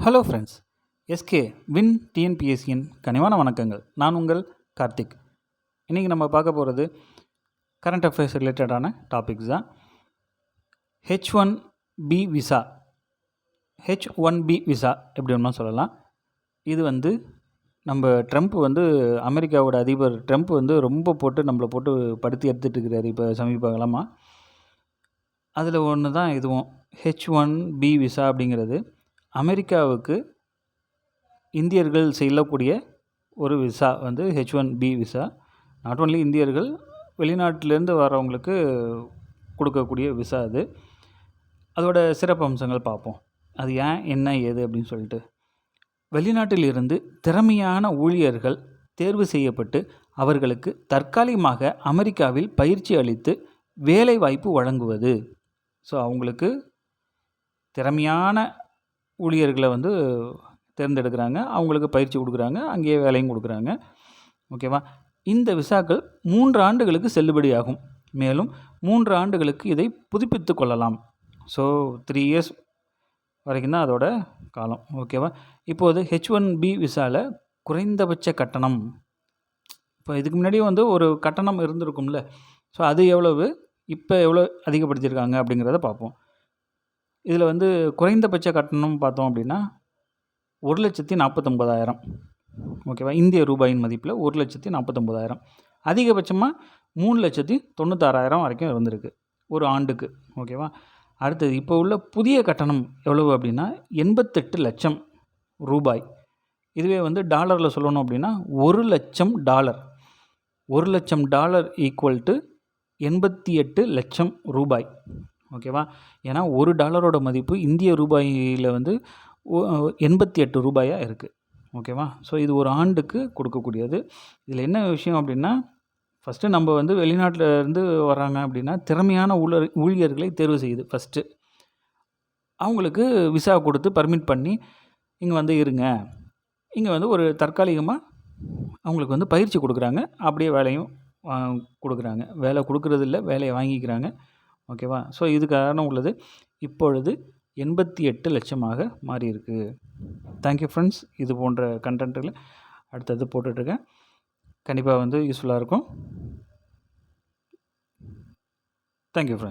Hello friends, SK win டிஎன்பிஎஸ்சியின் கனிவான வணக்கங்கள். நான் உங்கள் கார்த்திக். இன்றைக்கி நம்ம பார்க்க போகிறது கரண்ட் அஃபேர்ஸ் ரிலேட்டடான டாபிக்ஸ் தான். H1B விசா, H1B விசா எப்படி வேணுமா சொல்லலாம். இது நம்ம ட்ரம்ப் அமெரிக்காவோட அதிபர் ட்ரம்ப் ரொம்ப போட்டு நம்மளை போட்டு படுத்தி எடுத்துகிட்டு இருக்கிறாரு இப்போ சமீப காலமாக. அதில் ஒன்று தான் இதுவும். H1B விசா அப்படிங்கிறது அமெரிக்காவுக்கு இந்தியர்கள் செல்லக்கூடிய ஒரு visa H1B visa. Not only இந்தியர்கள், வெளிநாட்டிலேருந்து வரவங்களுக்கு கொடுக்கக்கூடிய விசா அது. அதோட சிறப்பு அம்சங்கள் பார்ப்போம். அது ஏன், என்ன, ஏது அப்படின்னு சொல்லிட்டு. வெளிநாட்டில் இருந்து திறமையான ஊழியர்கள் தேர்வு செய்யப்பட்டு அவர்களுக்கு தற்காலிகமாக அமெரிக்காவில் பயிற்சி அளித்து வேலை வாய்ப்பு வழங்குவது. ஸோ அவங்களுக்கு திறமையான ஊழியர்களை தேர்ந்தெடுக்கிறாங்க, அவங்களுக்கு பயிற்சி கொடுக்குறாங்க, அங்கேயே வேலையும் கொடுக்குறாங்க. ஓகேவா. இந்த விசாக்கள் 3 ஆண்டுகளுக்கு செல்லுபடியாகும். மேலும் 3 ஆண்டுகளுக்கு இதை புதுப்பித்து கொள்ளலாம். ஸோ 3 இயர்ஸ் வரைக்கும் தான் அதோட காலம். ஓகேவா. இப்போது H1B விசாவில் குறைந்தபட்ச கட்டணம், இப்போ இதுக்கு முன்னாடி ஒரு கட்டணம் இருந்திருக்கும்ல, ஸோ அது எவ்வளவு, இப்போ எவ்வளோ அதிகப்படுத்தியிருக்காங்க அப்படிங்கிறத பார்ப்போம். இதில் குறைந்தபட்ச கட்டணம் பார்த்தோம் அப்படின்னா 1,49,000. ஓகேவா. இந்திய ரூபாயின் மதிப்பில் 1,49,000. அதிகபட்சமாக 3,96,000 வரைக்கும் இருந்திருக்கு ஒரு ஆண்டுக்கு. ஓகேவா. அடுத்தது இப்போ உள்ள புதிய கட்டணம் எவ்வளவு அப்படின்னா 88 லட்சம் ரூபாய். இதுவே டாலரில் சொல்லணும் அப்படின்னா $1,00,000. $1,00,000 ஈக்குவல் டு 88 லட்சம் ரூபாய். ஓகேவா. ஏன்னா $1 மதிப்பு இந்திய ரூபாயில் 88 ரூபாயாக இருக்குது. ஓகேவா. ஸோ இது ஒரு ஆண்டுக்கு கொடுக்கக்கூடியது. இதில் என்ன விஷயம் அப்படின்னா, ஃபஸ்ட்டு நம்ம வெளிநாட்டில் இருந்து வர்றாங்க அப்படின்னா திறமையான ஊழியர்களை தேர்வு செய்யுது. ஃபஸ்ட்டு அவங்களுக்கு விசா கொடுத்து பர்மிட் பண்ணி இங்கே இருங்க, இங்கே ஒரு தற்காலிகமாக அவங்களுக்கு பயிற்சி கொடுக்குறாங்க, அப்படியே வேலையும் கொடுக்குறாங்க. வேலை கொடுக்குறது இல்லை, வேலையை வாங்கிக்கிறாங்க. ஓகேவா. ஸோ இதுக்கான உள்ளது இப்பொழுது 88 லட்சமாக மாறியிருக்கு. Thank you friends. இது போன்ற கண்டென்ட்டுகளை அடுத்தது போட்டுட்ருக்கேன். கண்டிப்பாக யூஸ்ஃபுல்லாக இருக்கும். Thank you friends.